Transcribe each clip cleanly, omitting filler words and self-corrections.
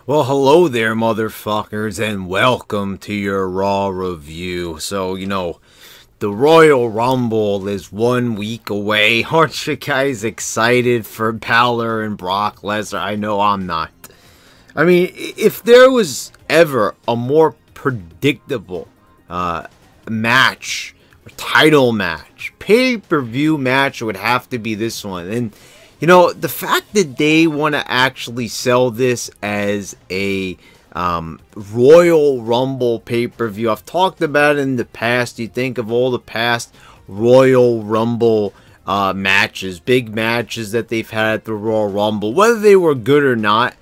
Well, hello there, motherfuckers, and welcome to your Raw review. So, the Royal Rumble is 1 week away. Aren't you guys excited for Balor and Brock Lesnar? I know I'm not. I mean, if there was ever a more predictable match, or title match, pay-per-view match, it would have to be this one. And the fact that they want to actually sell this as a Royal Rumble pay-per-view, I've talked about it in the past. You think of all the past Royal Rumble matches, big matches that they've had at the Royal Rumble, whether they were good or not.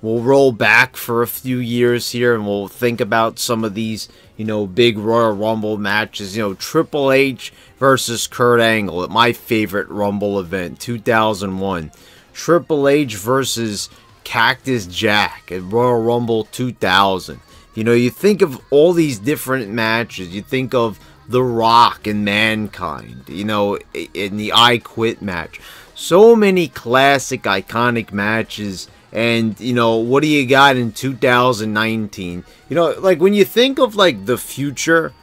We'll roll back for a few years here and we'll think about some of these, big Royal Rumble matches. Triple H versus Kurt Angle at my favorite Rumble event, 2001. Triple H versus Cactus Jack at Royal Rumble 2000. You think of all these different matches. You think of The Rock and Mankind, in the I Quit match. So many classic, iconic matches. And, what do you got in 2019? Like, when you think of, like, the future,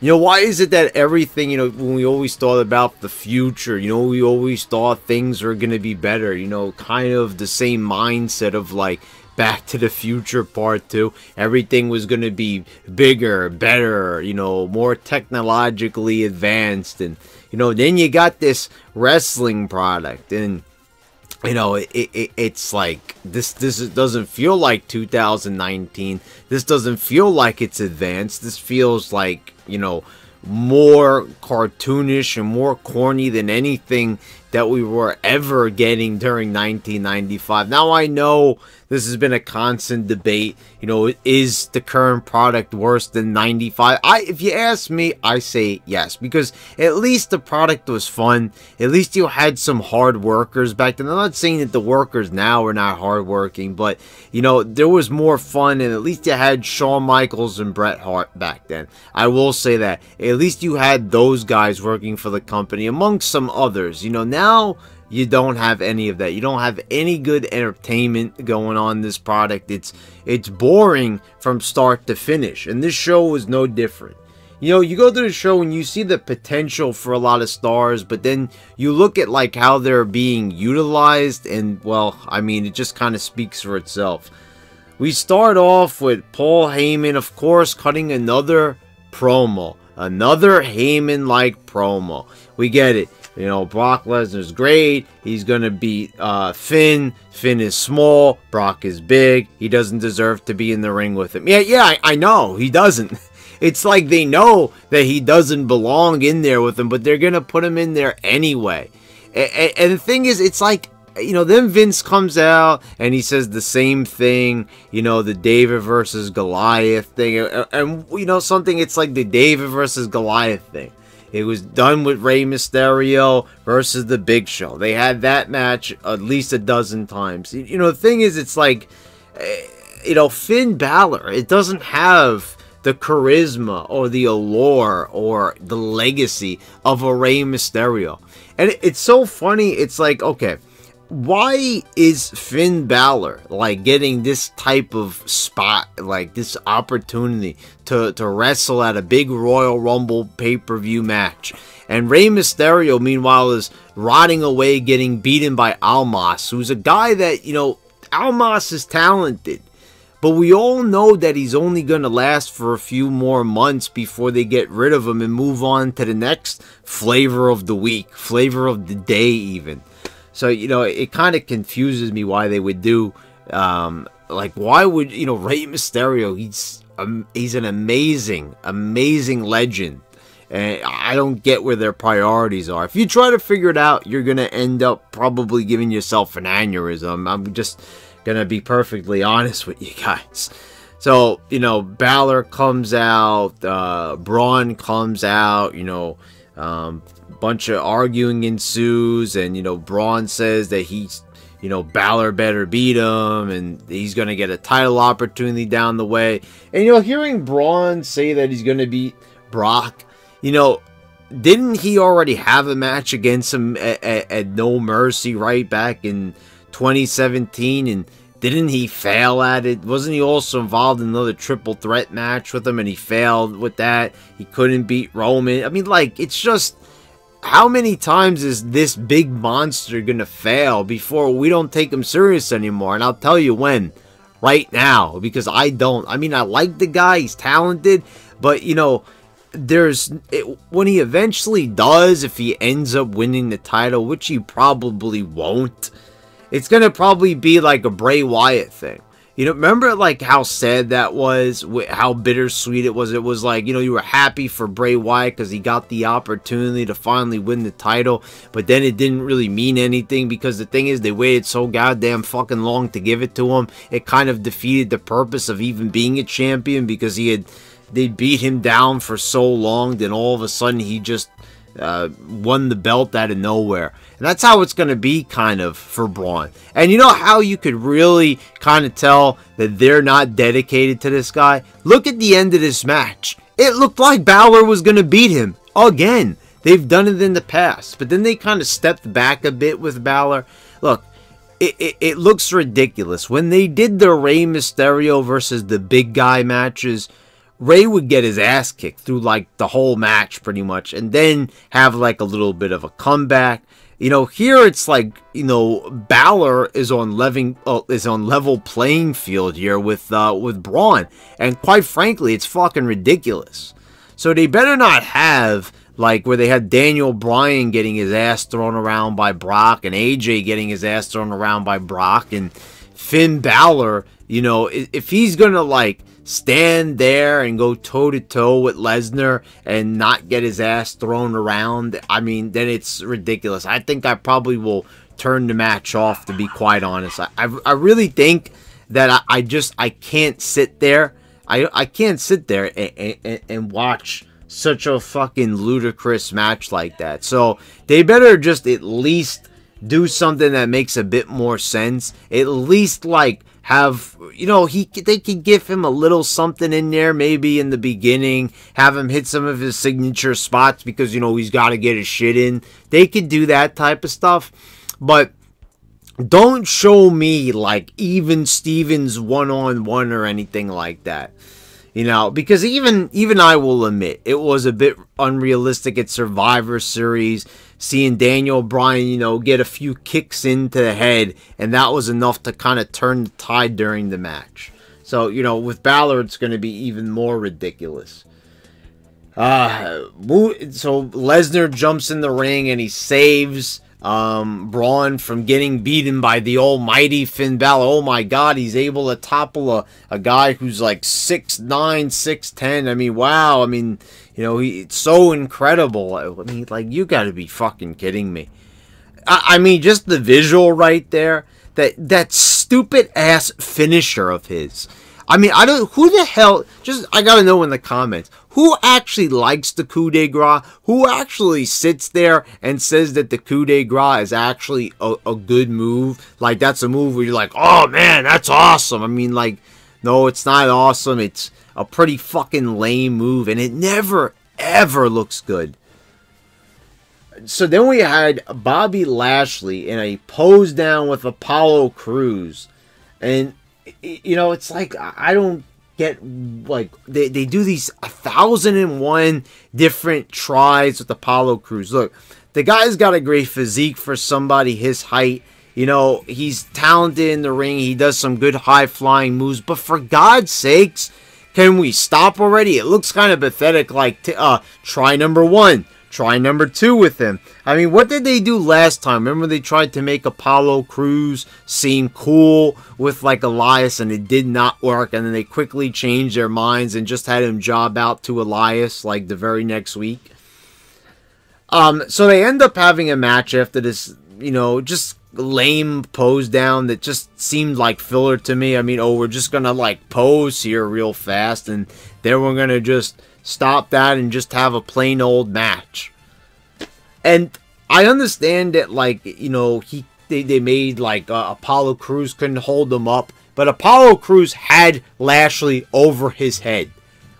why is it that everything, when we always thought about the future, we always thought things were going to be better, kind of the same mindset of, like, Back to the Future Part 2. Everything was going to be bigger, better, more technologically advanced. And, then you got this wrestling product. And it's like this doesn't feel like 2019. This doesn't feel like it's advanced. This feels like, more cartoonish and more corny than anything that we were ever getting during 1995. Now I know this has been a constant debate. Is the current product worse than 95? If you ask me, I say yes, because at least the product was fun. At least you had some hard workers back then. I'm not saying that the workers now are not hardworking, but there was more fun, and at least you had Shawn Michaels and Bret Hart back then. I will say that. At least you had those guys working for the company, amongst some others. Now you don't have any of that. You don't have any good entertainment going on in this product. It's boring from start to finish, and this show was no different. You go to the show and you see the potential for a lot of stars, but then you look at like how they're being utilized, and well, I mean, it just kind of speaks for itself. We start off with Paul Heyman, of course, cutting another promo. Another Heyman-like promo. We get it. Brock Lesnar's great. He's going to beat Finn. Finn is small. Brock is big. He doesn't deserve to be in the ring with him. Yeah, I know. He doesn't. It's like they know that he doesn't belong in there with him, but they're going to put him in there anyway. And the thing is, it's like, then Vince comes out and he says the same thing, the David versus Goliath thing. And, something, it's like the David versus Goliath thing. It was done with Rey Mysterio versus The Big Show. They had that match at least a dozen times. The thing is, it's like, Finn Balor, it doesn't have the charisma or the allure or the legacy of a Rey Mysterio. And it's so funny. It's like, okay, why is Finn Balor like getting this type of spot, like this opportunity to wrestle at a big Royal Rumble pay-per-view match? And Rey Mysterio, meanwhile, is rotting away, getting beaten by Almas, who's a guy that, Almas is talented. But we all know that he's only going to last for a few more months before they get rid of him and move on to the next flavor of the week, flavor of the day even. So, it kind of confuses me why they would do, like, why would, Rey Mysterio, he's an amazing legend. And I don't get where their priorities are. If you try to figure it out, you're going to end up probably giving yourself an aneurysm. I'm just going to be perfectly honest with you guys. So, Balor comes out, Braun comes out, bunch of arguing ensues, and Braun says that he's Balor better beat him and he's gonna get a title opportunity down the way. And hearing Braun say that he's gonna beat Brock, didn't he already have a match against him at No Mercy right back in 2017? And Didn't he fail at it? Wasn't he also involved in another triple threat match with him and he failed with that? He couldn't beat Roman. I mean, like, it's just, how many times is this big monster gonna fail before we don't take him serious anymore? And I'll tell you when. Right now. Because I don't. I mean, I like the guy. He's talented. But, you know, when he eventually does, if he ends up winning the title, which he probably won't, it's gonna probably be like a Bray Wyatt thing. You know, remember like how sad that was, how bittersweet it was? It was like, you know, you were happy for Bray Wyatt because he got the opportunity to finally win the title, but then it didn't really mean anything because the thing is, they waited so goddamn fucking long to give it to him. It kind of defeated the purpose of even being a champion because they beat him down for so long, then all of a sudden he just won the belt out of nowhere. And that's how it's going to be kind of for Braun. And you know how you could really kind of tell that they're not dedicated to this guy? Look at the end of this match. It looked like Balor was going to beat him again. They've done it in the past, but then they kind of stepped back a bit with Balor. Look, it looks ridiculous. When they did the Rey Mysterio versus the big guy matches, Ray would get his ass kicked through like the whole match pretty much and then have like a little bit of a comeback. You know, here it's like, you know, Balor is on level playing field here with Braun, and quite frankly, it's fucking ridiculous. So they better not have like where they had Daniel Bryan getting his ass thrown around by Brock and AJ getting his ass thrown around by Brock and Finn Balor. You know, if he's gonna like stand there and go toe-to-toe with Lesnar and not get his ass thrown around, I mean, then it's ridiculous. I think I probably will turn the match off, to be quite honest. I really think that I can't sit there. I can't sit there and watch such a fucking ludicrous match like that. So they better just at least do something that makes a bit more sense. At least like have, you know, they could give him a little something in there maybe in the beginning, have him hit some of his signature spots because, you know, he's got to get his shit in. They could do that type of stuff, but don't show me like even Stevens one-on-one or anything like that. You know, because even I will admit it was a bit unrealistic at Survivor Series, seeing Daniel Bryan, you know, get a few kicks into the head, and that was enough to kind of turn the tide during the match. So, you know, with Balor, it's going to be even more ridiculous. So Lesnar jumps in the ring and he saves Braun from getting beaten by the almighty Finn Balor. Oh my god, he's able to topple a guy who's like 6'9", 6'10". I mean, wow. I mean, you know, it's so incredible. I mean, like, you gotta be fucking kidding me. I mean, just the visual right there. That stupid ass finisher of his. I mean, who the hell, I gotta know in the comments, who actually likes the coup de grace? Who actually sits there and says that the coup de grace is actually a good move? Like, that's a move where you're like, oh man, that's awesome. I mean, like, no, it's not awesome. It's a pretty fucking lame move, and it never, ever looks good. So then we had Bobby Lashley in a pose down with Apollo Cruz. And, you know, it's like, I don't get, like, they do these 1,001 different tries with Apollo Cruz. Look, the guy's got a great physique for somebody his height. You know, he's talented in the ring. He does some good high-flying moves. But for God's sakes, can we stop already? It looks kind of pathetic, like, try number 1. Try number 2 with him. I mean, what did they do last time? Remember they tried to make Apollo Cruz seem cool with like Elias, and it did not work, and then they quickly changed their minds and just had him job out to Elias like the very next week. So they end up having a match after this, you know, just lame pose down that just seemed like filler to me. I mean, oh, we're just gonna like pose here real fast, and then we're gonna just stop that and just have a plain old match. And I understand that, like, you know, they made like Apollo Crews couldn't hold him up, but Apollo Crews had Lashley over his head.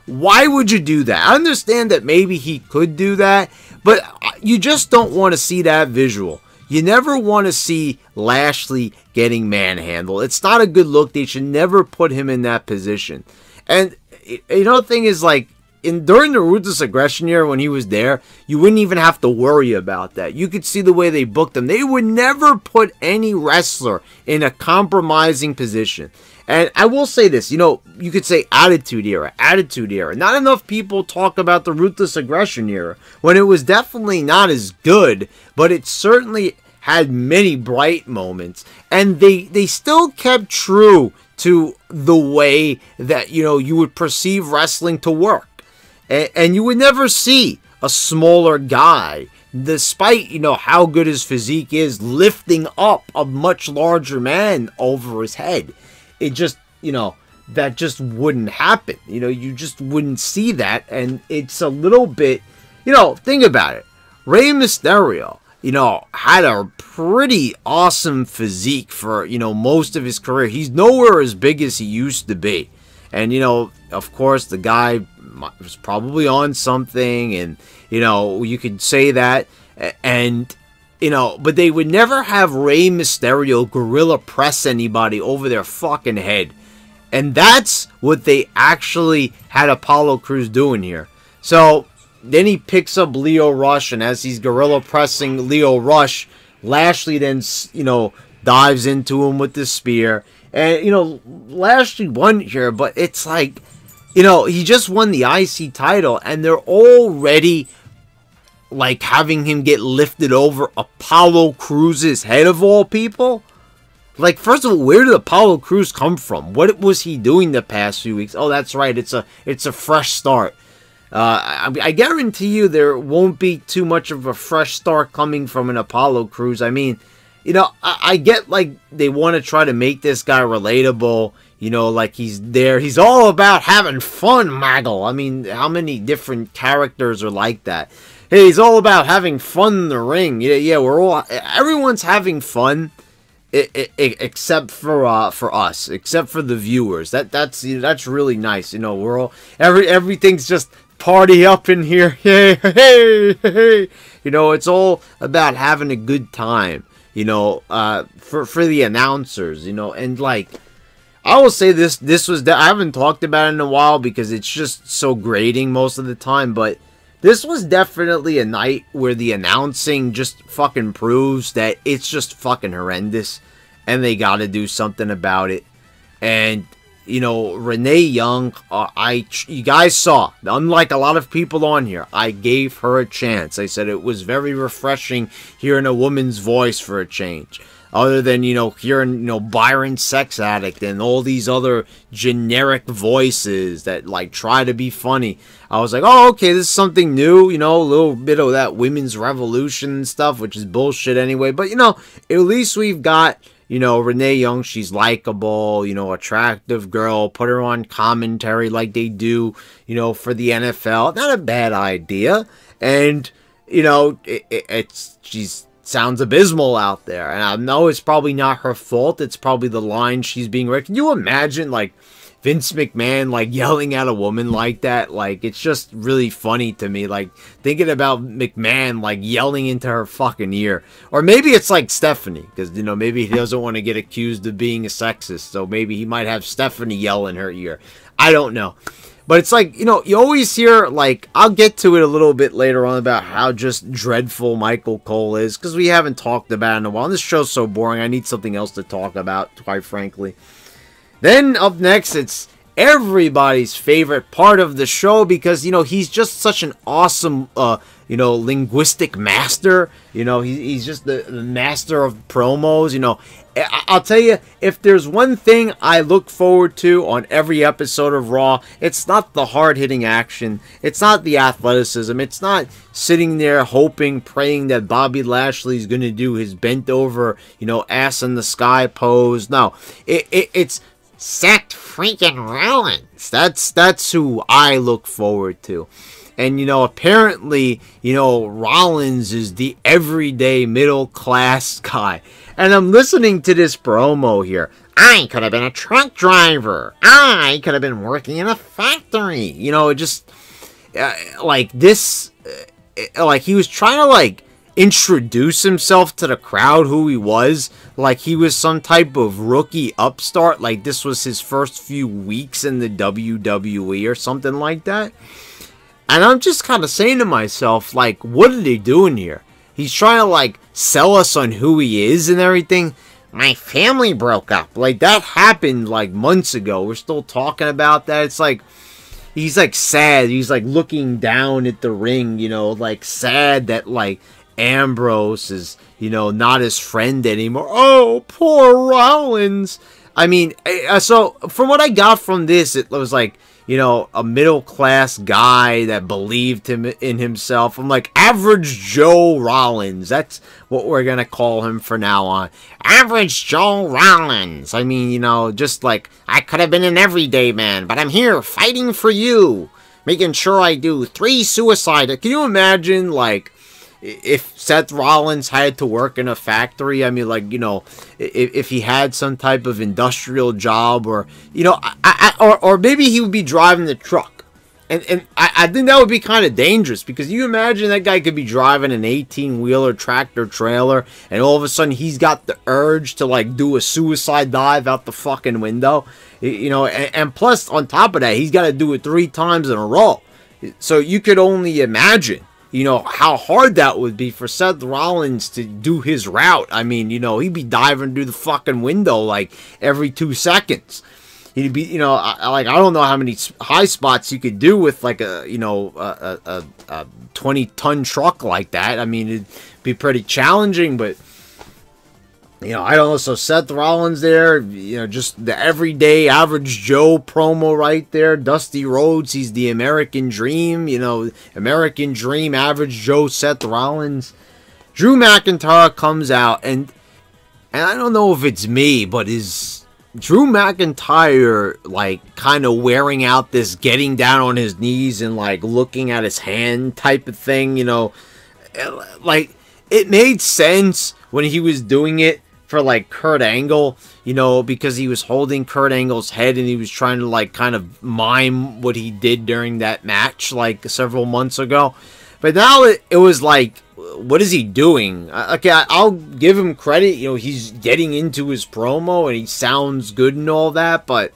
Why would you do that? I understand that maybe he could do that, but you just don't want to see that visual. You never want to see Lashley getting manhandled. It's not a good look. They should never put him in that position. And you know, the thing is, like, during the Ruthless Aggression era when he was there, you wouldn't even have to worry about that. You could see the way they booked him. They would never put any wrestler in a compromising position. And I will say this, you know, you could say Attitude Era. Not enough people talk about the Ruthless Aggression era, when it was definitely not as good, but it certainly had many bright moments. And they still kept true to the way that, you know, you would perceive wrestling to work. And you would never see a smaller guy, despite, you know, how good his physique is, lifting up a much larger man over his head. It just, you know, that just wouldn't happen. You know, you just wouldn't see that. And it's a little bit, you know, think about it. Rey Mysterio, you know, had a pretty awesome physique for, you know, most of his career. He's nowhere as big as he used to be. And, you know, of course, the guy was probably on something, and, you know, you could say that, and, you know, but they would never have Rey Mysterio gorilla press anybody over their fucking head. And that's what they actually had Apollo Crews doing here. So then he picks up Lio Rush, and as he's gorilla pressing Lio Rush, Lashley then, you know, dives into him with the spear. And, you know, Lashley won here, but it's like, you know, he just won the IC title, and they're already, like, having him get lifted over Apollo Crews' head of all people. Like, first of all, where did Apollo Crews come from? What was he doing the past few weeks? Oh, that's right, it's a fresh start. I guarantee you there won't be too much of a fresh start coming from an Apollo Crews. I mean, you know, I get, like, they want to try to make this guy relatable. You know, like, he's there. He's all about having fun, Maggle. I mean, how many different characters are like that? Hey, he's all about having fun in the ring. Yeah, everyone's having fun, except for us, except for the viewers. That's really nice. You know, we're all everything's just party up in here. Hey. You know, it's all about having a good time. You know, for the announcers, you know, and, like, I will say this was, I haven't talked about it in a while because it's just so grating most of the time, but this was definitely a night where the announcing just fucking proves that it's just fucking horrendous, and they gotta do something about it. And, you know, Renee Young, you guys saw, unlike a lot of people on here, I gave her a chance. I said it was very refreshing hearing a woman's voice for a change. Other than, you know, hearing, you know, Byron Sex Addict and all these other generic voices that, like, try to be funny. I was like, oh, okay, this is something new, you know, a little bit of that women's revolution stuff, which is bullshit anyway. But, you know, at least we've got, you know, Renee Young. She's likable, you know, attractive girl. Put her on commentary like they do, you know, for the NFL. Not a bad idea. And, you know, she's sounds abysmal out there, and I know it's probably not her fault. It's probably the line she's being read. Can you imagine, like, Vince McMahon, like, yelling at a woman like that? Like, it's just really funny to me, like, thinking about McMahon, like, yelling into her fucking ear. Or maybe it's like Stephanie, because, you know, maybe he doesn't want to get accused of being a sexist, so maybe he might have Stephanie yell in her ear. I don't know. But it's like, you know, you always hear, like, I'll get to it a little bit later on about how just dreadful Michael Cole is, because we haven't talked about it in a while. And this show's so boring, I need something else to talk about, quite frankly. Then, up next, it's everybody's favorite part of the show, because, you know, he's just such an awesome, you know, linguistic master. You know, he's just the master of promos, you know. I'll tell you, if there's one thing I look forward to on every episode of Raw, it's not the hard-hitting action. It's not the athleticism. It's not sitting there hoping, praying that Bobby Lashley's going to do his bent-over, you know, ass-in-the-sky pose. No, it's Seth freaking Rollins. That's who I look forward to. And, you know, apparently, you know, Rollins is the everyday middle-class guy. And I'm listening to this promo here. I could have been a truck driver. I could have been working in a factory. You know, just, like, this, like, he was trying to, like, introduce himself to the crowd who he was, like he was some type of rookie upstart, like this was his first few weeks in the WWE or something like that. And I'm just kind of saying to myself, like, what are they doing here? He's trying to, like, sell us on who he is and everything. My family broke up. Like, that happened, like, months ago. We're still talking about that. It's like, he's, like, sad. He's, like, looking down at the ring, you know, like, sad that, like, Ambrose is, you know, not his friend anymore. Oh, poor Rollins. I mean, so, from what I got from this, it was, like, you know, a middle-class guy that believed in himself. I'm like, average Joe Rollins. That's what we're going to call him from now on. Average Joe Rollins. I mean, you know, just like, I could have been an everyday man, but I'm here fighting for you. Making sure I do 3 suicides. Can you imagine, like, if Seth Rollins had to work in a factory? I mean, like, you know, if he had some type of industrial job, or, you know, or maybe he would be driving the truck. And I think that would be kind of dangerous, because you imagine that guy could be driving an 18-wheeler tractor trailer, and all of a sudden he's got the urge to, like, do a suicide dive out the fucking window. You know, and plus, on top of that, he's got to do it 3 times in a row. So you could only imagine, you know, how hard that would be for Seth Rollins to do his route. I mean, you know, he'd be diving through the fucking window, like, every 2 seconds. He'd be, you know, like, I don't know how many high spots you could do with, like, a, you know, a 20-ton truck like that. I mean, it'd be pretty challenging, but, you know, I don't know. So Seth Rollins there, you know, just the everyday average Joe promo right there. Dusty Rhodes, he's the American Dream, you know, American Dream, average Joe Seth Rollins. Drew McIntyre comes out, and I don't know if it's me, but is Drew McIntyre, like, kind of wearing out this getting down on his knees and, like, looking at his hand type of thing, you know? Like, it made sense when he was doing it for, like, Kurt Angle, you know, because he was holding Kurt Angle's head and he was trying to, like, kind of mime what he did during that match, like, several months ago. But now it was like, what is he doing? Okay, I'll give him credit, you know, he's getting into his promo and he sounds good and all that, but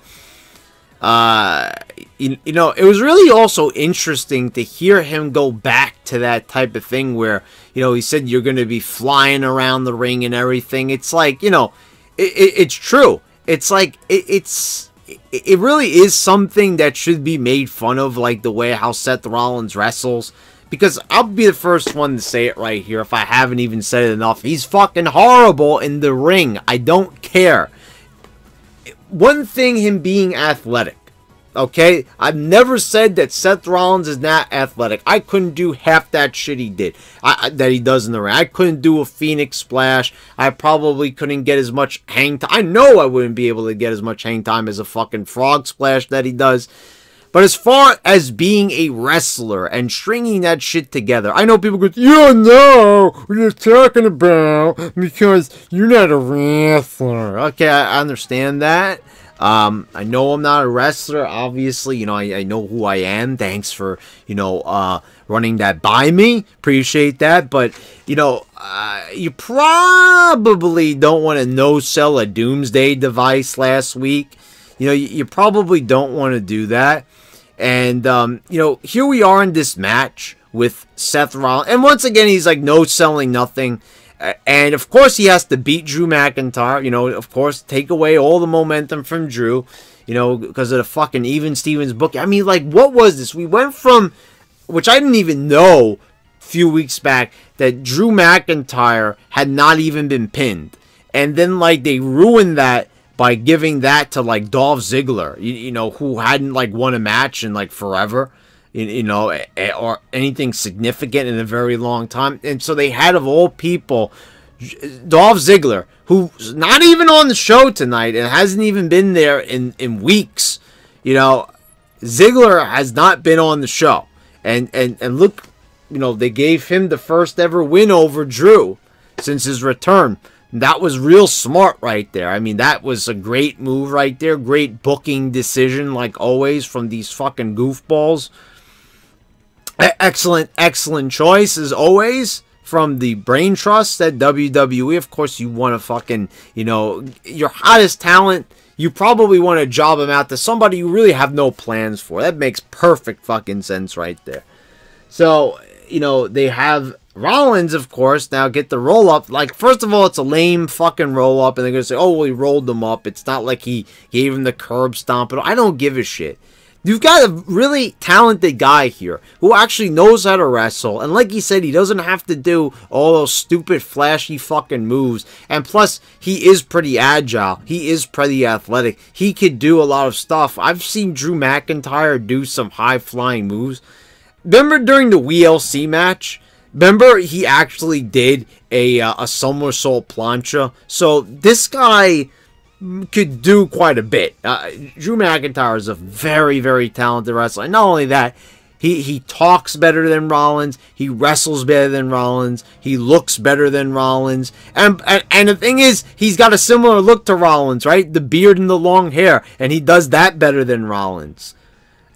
you know, it was really also interesting to hear him go back to that type of thing where, you know, he said you're going to be flying around the ring and everything. It's like, you know, it's true. It's like, it really is something that should be made fun of, like the way how Seth Rollins wrestles. Because I'll be the first one to say it right here if I haven't even said it enough. He's fucking horrible in the ring. I don't care. One thing, him being athletic. Okay? I've never said that Seth Rollins is not athletic. I couldn't do half that shit he did. That he does in the ring. I couldn't do a Phoenix Splash. I probably couldn't get as much hang time. I know I wouldn't be able to get as much hang time as a fucking Frog Splash that he does. But as far as being a wrestler and stringing that shit together, I know people go, you know what you're talking about because you're not a wrestler. Okay, I understand that. I know I'm not a wrestler, obviously. You know, I know who I am. Thanks for, you know, running that by me. Appreciate that. But, you know, you probably don't want to no-sell a Doomsday device last week. You know, you probably don't want to do that. And, you know, here we are in this match with Seth Rollins. And once again, he's like no-selling nothing. And, of course, he has to beat Drew McIntyre. You know, of course, take away all the momentum from Drew. You know, because of the fucking Even Stevens book. I mean, like, what was this? We went from, which I didn't even know a few weeks back, that Drew McIntyre had not even been pinned. And then, like, they ruined that by giving that to, like, Dolph Ziggler, you know, who hadn't, like, won a match in, like, forever, you know, or anything significant in a very long time. And so they had, of all people, Dolph Ziggler, who's not even on the show tonight and hasn't even been there in weeks. You know, Ziggler has not been on the show. And look, you know, they gave him the first ever win over Drew since his return. That was real smart right there. I mean, that was a great move right there. Great booking decision, like always, from these fucking goofballs. Excellent choice, as always. from the brain trust at WWE. Of course, you want to fucking, you know, your hottest talent, you probably want to job him out to somebody you really have no plans for. That makes perfect fucking sense right there. So, you know, they have Rollins, of course, now get the roll-up. Like, first of all, it's a lame fucking roll-up, and they're going to say, oh, well, he rolled them up. It's not like he gave him the curb stomp. I don't give a shit. You've got a really talented guy here who actually knows how to wrestle. And like he said, he doesn't have to do all those stupid, flashy fucking moves. And plus, he is pretty agile. He is pretty athletic. He could do a lot of stuff. I've seen Drew McIntyre do some high-flying moves. Remember during the WLC match? Remember he actually did a somersault plancha? So this guy could do quite a bit. Drew McIntyre is a very, very talented wrestler. And not only that, he talks better than Rollins. He wrestles better than Rollins. He looks better than Rollins. And the thing is, he's got a similar look to Rollins, right? The beard and the long hair. And he does that better than Rollins.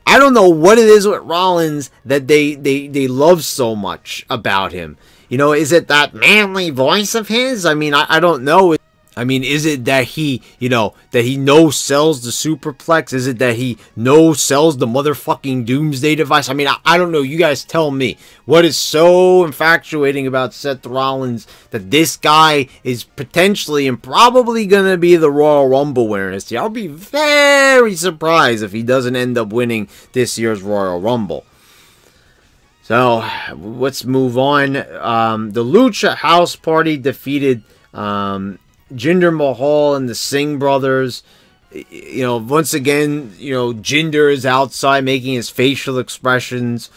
I don't know what it is with Rollins that they love so much about him. You know, is it that manly voice of his? I mean, I don't know. I mean, is it that he, you know, that he no-sells the superplex? Is it that he no-sells the motherfucking doomsday device? I mean, I don't know. You guys tell me. What is so infatuating about Seth Rollins that this guy is potentially and probably going to be the Royal Rumble winner this year? I'll be very surprised if he doesn't end up winning this year's Royal Rumble. So, let's move on. The Lucha House Party defeated Jinder Mahal and the Singh brothers. You know, once again, you know, Jinder is outside making his facial expressions.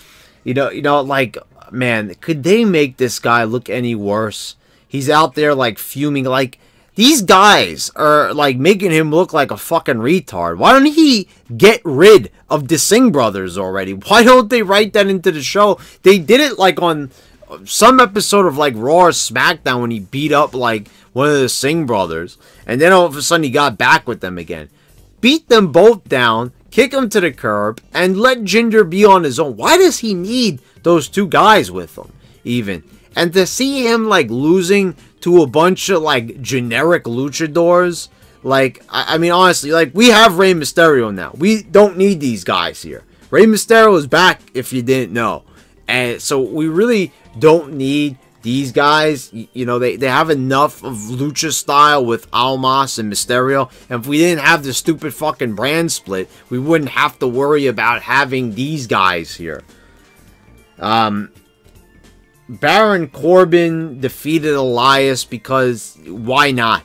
You know, like, man, could they make this guy look any worse? He's out there, like, fuming. Like, these guys are, like, making him look like a fucking retard. Why don't he get rid of the Singh brothers already? Why don't they write that into the show? They did it, like, on some episode of, like, Raw or SmackDown when he beat up, like, one of the Singh brothers, and then all of a sudden he got back with them again. Beat them both down, kick them to the curb, and let Jinder be on his own. Why does he need those two guys with him, even? And to see him, like, losing to a bunch of, like, generic luchadors, like, I mean, honestly, like, we have Rey Mysterio now. We don't need these guys here. Rey Mysterio is back, if you didn't know. And so we really don't need these guys. You know, they have enough of Lucha style with Almas and Mysterio. And if we didn't have the stupid fucking brand split, we wouldn't have to worry about having these guys here. Baron Corbin defeated Elias because why not?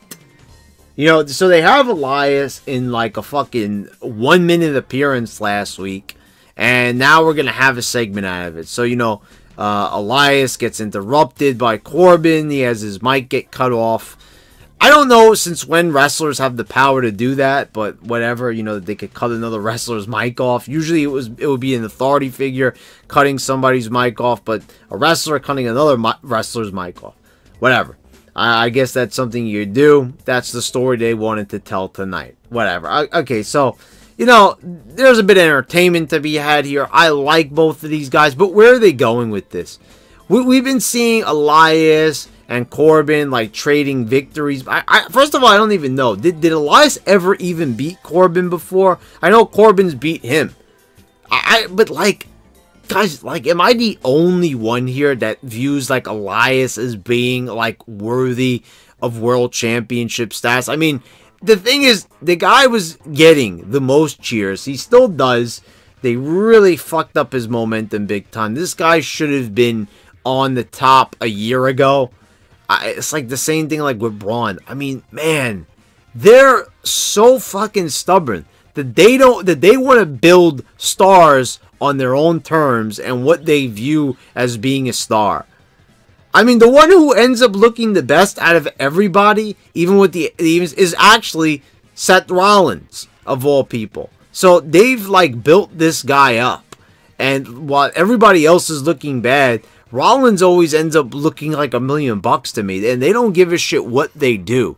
You know, so they have Elias in like a fucking 1 minute appearance last week. And now we're going to have a segment out of it. So, you know, Elias gets interrupted by Corbin. He has his mic get cut off. I don't know since when wrestlers have the power to do that, but whatever, you know, they could cut another wrestler's mic off. Usually it would be an authority figure cutting somebody's mic off, but a wrestler cutting another wrestler's mic off. Whatever. I guess that's something you do. That's the story they wanted to tell tonight. Whatever. Okay, so, you know, there's a bit of entertainment to be had here. I like both of these guys, but where are they going with this? We've been seeing Elias and Corbin, like, trading victories. First of all, I don't even know. Did Elias ever even beat Corbin before? I know Corbin's beat him. But, like, guys, like, am I the only one here that views, like, Elias as being, like, worthy of world championship status? I mean, the thing is, the guy was getting the most cheers. He still does. They really fucked up his momentum big time. This guy should have been on the top a year ago. It's like the same thing like with Braun. I mean, man, they're so fucking stubborn that they want to build stars on their own terms and what they view as being a star. I mean, the one who ends up looking the best out of everybody, even with the evens, is actually Seth Rollins, of all people. So they've, like, built this guy up. And while everybody else is looking bad, Rollins always ends up looking like $1 million to me. And they don't give a shit what they do.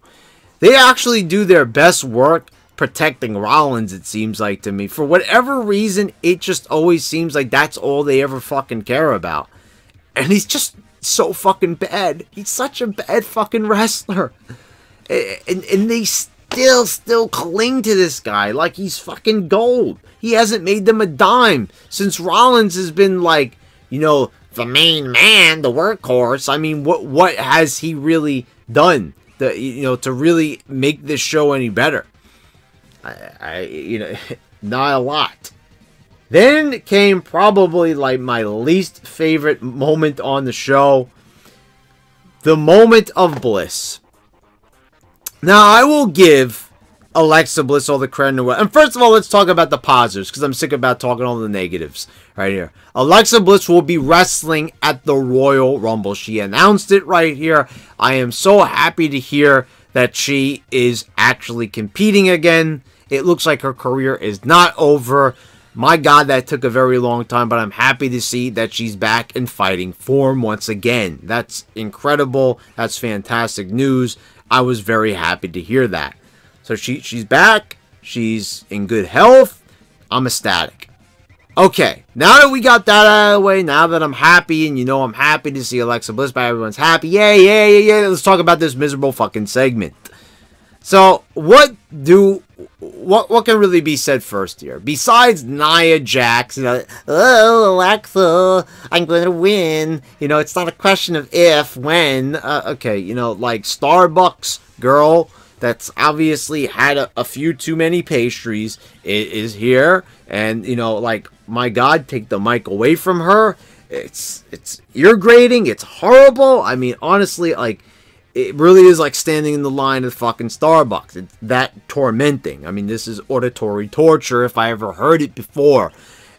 They actually do their best work protecting Rollins, it seems like to me. For whatever reason, it just always seems like that's all they ever fucking care about. And he's just so fucking bad. He's such a bad fucking wrestler. And they still cling to this guy like he's fucking gold. He hasn't made them a dime since Rollins has been like, you know, the main man, the workhorse. I mean, what has he really done to really make this show any better? Not a lot. Then came probably like my least favorite moment on the show. The moment of Bliss. Now, I will give Alexa Bliss all the credit in the world. And first of all, let's talk about the positives, because I'm sick about talking all the negatives right here. Alexa Bliss will be wrestling at the Royal Rumble. She announced it right here. I am so happy to hear that she is actually competing again. It looks like her career is not over. My God, that took a very long time, but I'm happy to see that she's back in fighting form once again. That's incredible. That's fantastic news. I was very happy to hear that. So she's back. She's in good health. I'm ecstatic. Okay, now that we got that out of the way, now that I'm happy, and I'm happy to see Alexa Bliss back, everyone's happy. Yeah. Let's talk about this miserable fucking segment. So, what can really be said first here? Besides Nia Jax, oh, Alexa, I'm going to win. It's not a question of if, when. Okay, like Starbucks girl that's obviously had a few too many pastries is here. And, like, my God, take the mic away from her. It's ear grating. It's horrible. I mean, honestly, like, it really is like standing in the line at fucking Starbucks. It's that tormenting. I mean, this is auditory torture if I ever heard it before.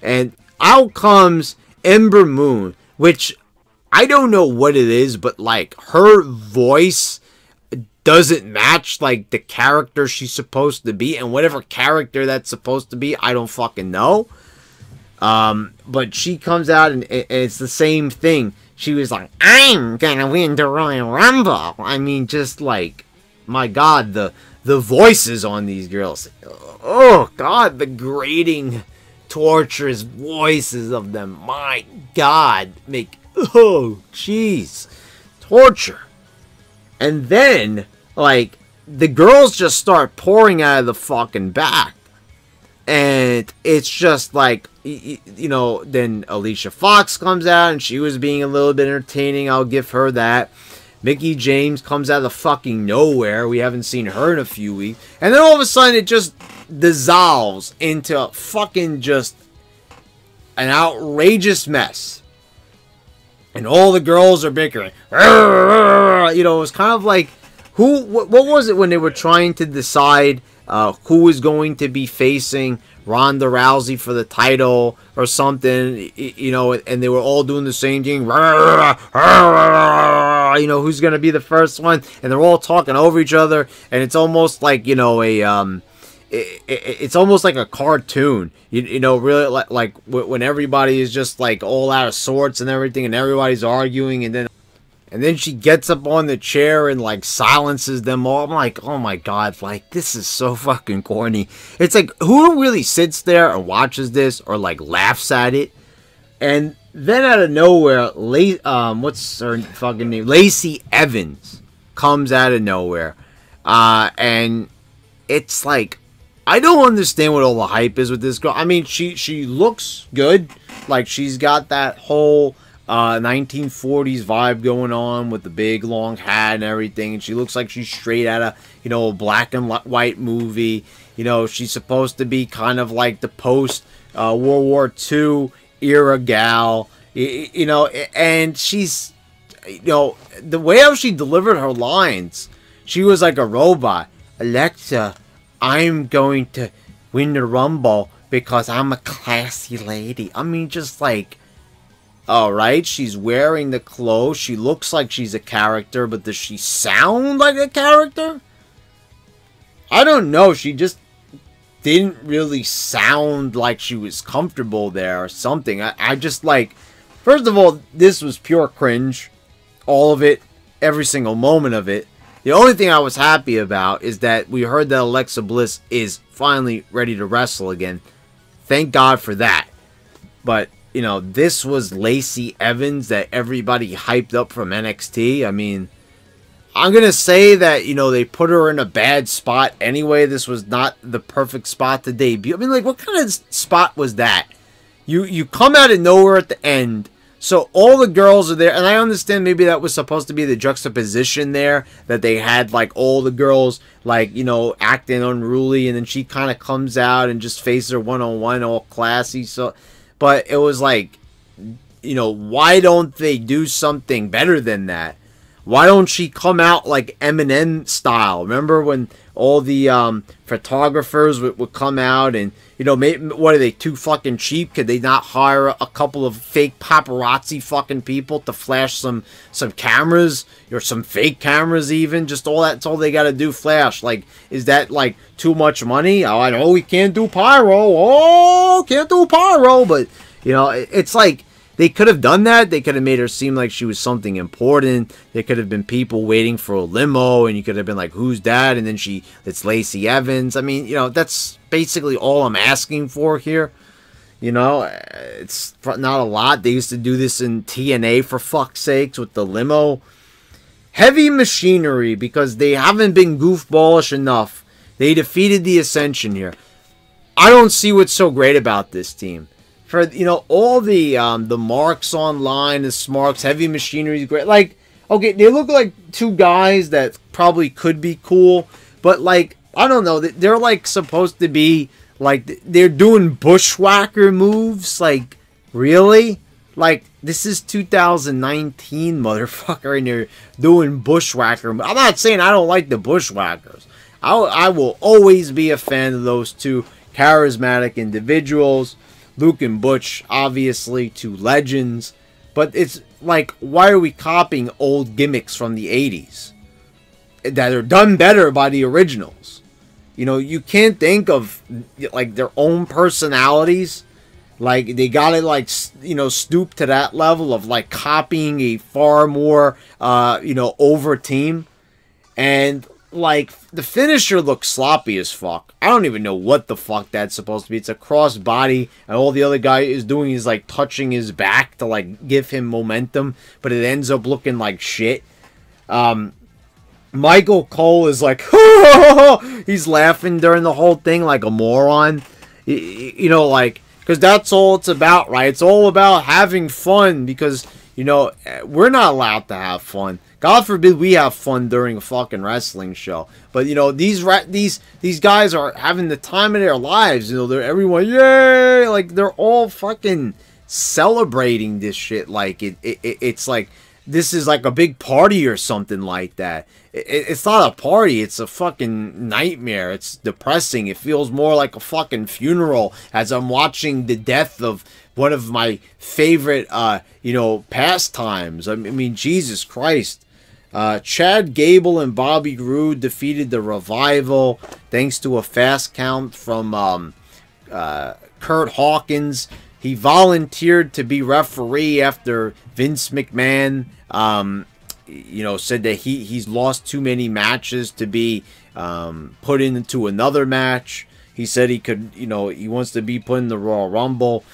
And out comes Ember Moon, which I don't know what it is, but like her voice doesn't match like the character she's supposed to be. And whatever character that's supposed to be, I don't fucking know. But she comes out and it's the same thing. She was like, I'm gonna win the Royal Rumble. I mean, just like, my God, the voices on these girls. Oh, God, the grating, torturous voices of them. My God, oh, jeez, torture. And then, like, the girls just start pouring out of the fucking back. And it's just like, then Alicia Fox comes out and she was being a little bit entertaining. I'll give her that. Mickie James comes out of the fucking nowhere. We haven't seen her in a few weeks. And then all of a sudden it just dissolves into fucking just an outrageous mess. And all the girls are bickering. It was kind of like, what was it when they were trying to decide who was going to be facing Ronda Rousey for the title or something, and they were all doing the same thing, who's going to be the first one, and they're all talking over each other, and it's almost like, it's almost like a cartoon, really like when everybody is just like all out of sorts and everything, and everybody's arguing, and then she gets up on the chair and, like, silences them all. I'm like, oh, my God. Like, this is so fucking corny. It's like, who really sits there and watches this or, like, laughs at it? And then out of nowhere, what's her fucking name? Lacey Evans comes out of nowhere. And it's like, I don't understand what all the hype is with this girl. I mean, she looks good. Like, she's got that whole 1940s vibe going on with the big long hat and everything, and she looks like she's straight out of a black and white movie. She's supposed to be kind of like the post World War II era gal, and she's the way how she delivered her lines, she was like a robot. Alexa, I'm going to win the Rumble because I'm a classy lady. I mean, just like, alright, she's wearing the clothes. She looks like she's a character, but does she sound like a character? I don't know. She just didn't really sound like she was comfortable there or something. I just like, first of all, this was pure cringe. All of it. Every single moment of it. The only thing I was happy about is that we heard that Alexa Bliss is finally ready to wrestle again. Thank God for that. But you know, this was Lacey Evans that everybody hyped up from NXT. I mean, I'm going to say that, you know, they put her in a bad spot anyway. This was not the perfect spot to debut. I mean, like, what kind of spot was that? You come out of nowhere at the end. So all the girls are there. And I understand maybe that was supposed to be the juxtaposition there. That they had, like, all the girls, like, you know, acting unruly. And then she kind of comes out and just faces her one-on-one all classy. So, but it was like, you know, why don't they do something better than that? Why don't she come out like Eminem style? Remember when all the photographers would come out and, you know, what are they, too fucking cheap? Could they not hire a couple of fake paparazzi fucking people to flash some cameras or some fake cameras even? Just all that's all they got to do, flash. Like, is that like too much money? Oh, I know we can't do pyro. Oh, can't do pyro. But, you know, it's like, they could have done that. They could have made her seem like she was something important. There could have been people waiting for a limo, and you could have been like, who's that? And then it's Lacey Evans. I mean, you know, that's basically all I'm asking for here. You know, it's not a lot. They used to do this in TNA, for fuck's sakes, with the limo. Heavy machinery, because they haven't been goofballish enough. They defeated the Ascension here. I don't see what's so great about this team. For, you know, all the marks online, the smarks, heavy machinery is great. Like, okay, they look like two guys that probably could be cool, but like, I don't know, they're like supposed to be like, they're doing bushwhacker moves. Like, really? Like, this is 2019, motherfucker, and you're doing bushwhacker. I'm not saying I don't like the bushwhackers. I will always be a fan of those two charismatic individuals. Luke and Butch, obviously, two legends. But it's like, why are we copying old gimmicks from the 80s that are done better by the originals? You know, you can't think of, like, their own personalities. Like, they gotta, like, you know, stoop to that level of, like, copying a far more, you know, over team. And, like, the finisher looks sloppy as fuck. I don't even know what the fuck that's supposed to be. It's a cross body, and all the other guy is doing is, like, touching his back to, like, give him momentum, but it ends up looking like shit. Michael Cole is like, he's laughing during the whole thing like a moron. You know, like, because that's all it's about, right? It's all about having fun, because, you know, we're not allowed to have fun. God forbid we have fun during a fucking wrestling show. But, you know, these guys are having the time of their lives. You know, they're everyone, yay! Like, they're all fucking celebrating this shit. Like, it's like, this is like a big party or something like that. It's not a party. It's a fucking nightmare. It's depressing. It feels more like a fucking funeral as I'm watching the death of one of my favorite, you know, pastimes. I mean, Jesus Christ. Chad Gable and Bobby Roode defeated the Revival thanks to a fast count from Kurt Hawkins. He volunteered to be referee after Vince McMahon, you know, said that he's lost too many matches to be put into another match. He said he could, you know, he wants to be put in the Royal Rumble.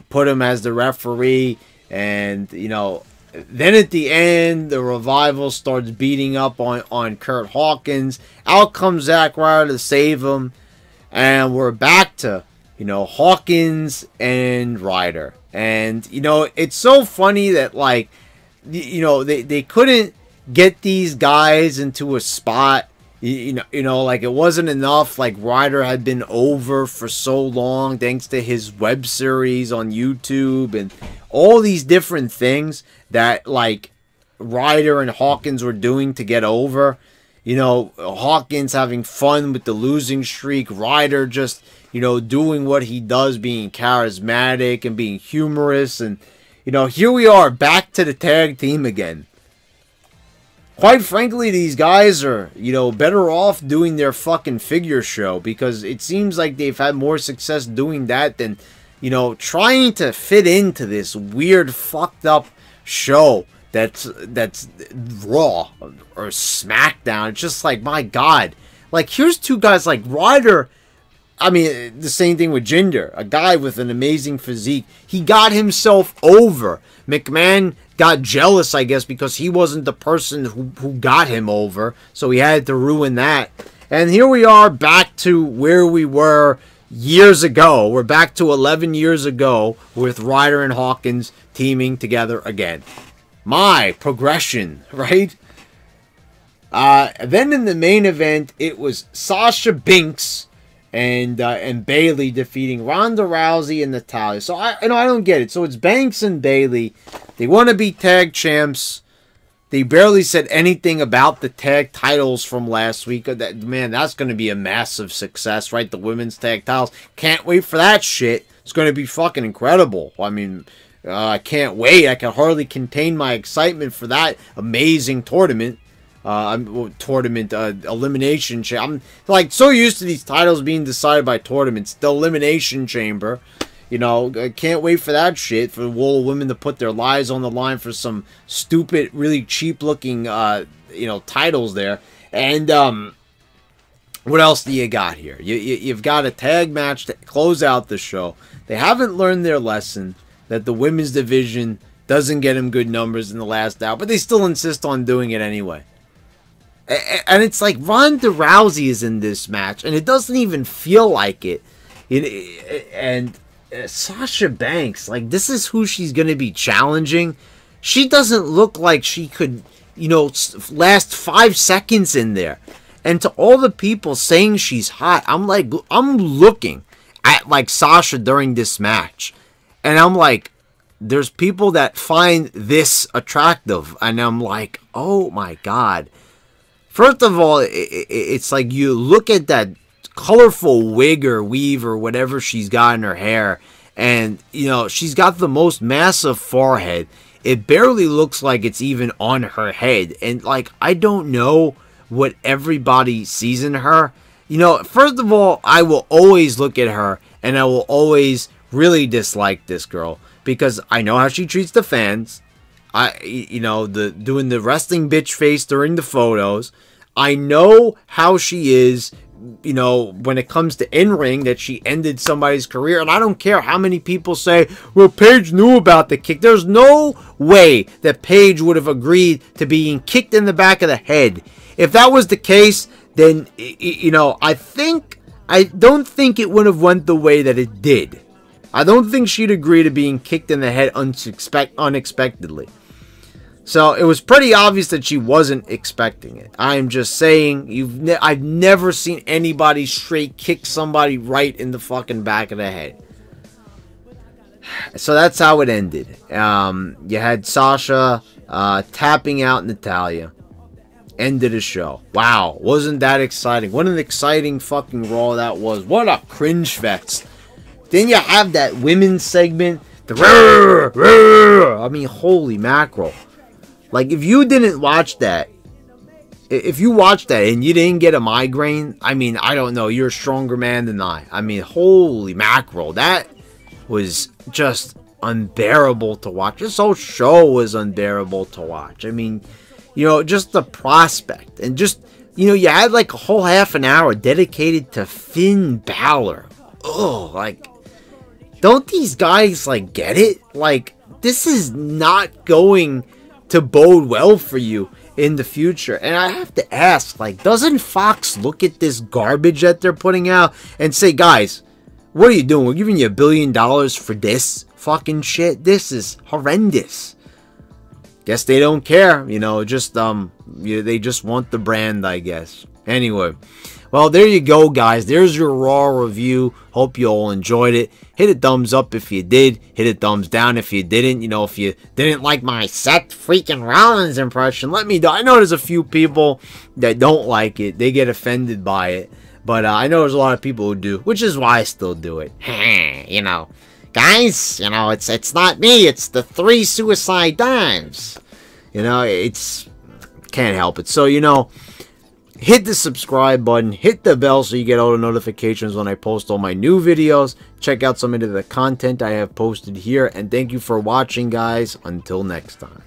Put him as the referee, and, you know, then at the end, the Revival starts beating up on Kurt Hawkins. Out comes Zack Ryder to save him. And we're back to, you know, Hawkins and Ryder. And, you know, it's so funny that, like, you know, they couldn't get these guys into a spot. You know, like, it wasn't enough. Like, Ryder had been over for so long thanks to his web series on YouTube and all these different things that, like, Ryder and Hawkins were doing to get over. You know, Hawkins having fun with the losing streak. Ryder just, you know, doing what he does, being charismatic and being humorous. And, you know, here we are back to the tag team again. Quite frankly, these guys are, you know, better off doing their fucking figure show, because it seems like they've had more success doing that than, you know, trying to fit into this weird, fucked up show that's Raw or SmackDown. It's just like, my God. Like, here's two guys like Ryder. I mean, the same thing with Jinder, a guy with an amazing physique. He got himself over. McMahon got jealous, I guess, because he wasn't the person who got him over, so he had to ruin that. And here we are back to where we were years ago. We're back to 11 years ago with Ryder and Hawkins teaming together again. My progression, right? Then in the main event, it was Sasha Banks and Bayley defeating Ronda Rousey and Natalya. So I don't get it. So it's Banks and Bayley. They want to be tag champs. They barely said anything about the tag titles from last week. Man, that's going to be a massive success, right? The women's tag titles. Can't wait for that shit. It's going to be fucking incredible. I mean, I can't wait. I can hardly contain my excitement for that amazing tournament. Elimination chamber. I'm like so used to these titles being decided by tournaments. The Elimination Chamber. You know, I can't wait for that shit. For the Wool Women to put their lives on the line for some stupid, really cheap-looking, titles there. And, what else do you got here? You've got a tag match to close out the show. They haven't learned their lesson that the women's division doesn't get them good numbers in the last hour, but they still insist on doing it anyway. And it's like Ronda Rousey is in this match, and it doesn't even feel like it. And Sasha Banks, like, this is who she's going to be challenging. She doesn't look like she could, last 5 seconds in there. And to all the people saying she's hot, I'm looking at, like, Sasha during this match. And I'm like, there's people that find this attractive. And I'm like, oh my God. First of all, it's like you look at that colorful wig or weave or whatever she's got in her hair, and she's got the most massive forehead. It barely looks like it's even on her head, and like I don't know what everybody sees in her. First of all, I will always look at her and I will always really dislike this girl because I know how she treats the fans. Doing the wrestling bitch face during the photos. I know how she is, when it comes to in-ring, that she ended somebody's career. And I don't care how many people say, well, Paige knew about the kick. There's no way that Paige would have agreed to being kicked in the back of the head. If that was the case, then, I don't think it would have went the way that it did. I don't think she'd agree to being kicked in the head unexpectedly. So it was pretty obvious that she wasn't expecting it. I'm just saying, I've never seen anybody straight kick somebody right in the fucking back of the head. So that's how it ended. You had Sasha tapping out Natalya. End of the show. Wow, wasn't that exciting? What an exciting fucking Raw that was. What a cringe fest. Then you have that women's segment. I mean, holy mackerel. Like, if you didn't watch that, if you watched that and you didn't get a migraine, I mean, I don't know. You're a stronger man than I. I mean, holy mackerel. That was just unbearable to watch. This whole show was unbearable to watch. I mean, just the prospect. And just, you had like a whole half an hour dedicated to Finn Balor. Oh, like, don't these guys, like, get it? Like, this is not going to bode well for you in the future. And I have to ask, like, doesn't Fox look at this garbage that they're putting out and say, guys, what are you doing? We're giving you $1 billion for this fucking shit. This is horrendous. Guess they don't care, they just want the brand, I guess. Anyway, well, there you go, guys. There's your Raw review. Hope you all enjoyed it. Hit a thumbs up if you did. Hit a thumbs down if you didn't. If you didn't like my Seth freaking Rollins impression, let me know. I know there's a few people that don't like it. They get offended by it. But I know there's a lot of people who do, which is why I still do it. Guys, it's not me. It's the 3 suicide dives. It's can't help it. So, hit the subscribe button, hit the bell so you get all the notifications when I post all my new videos. Check out some of the content I have posted here, and thank you for watching, guys. Until next time.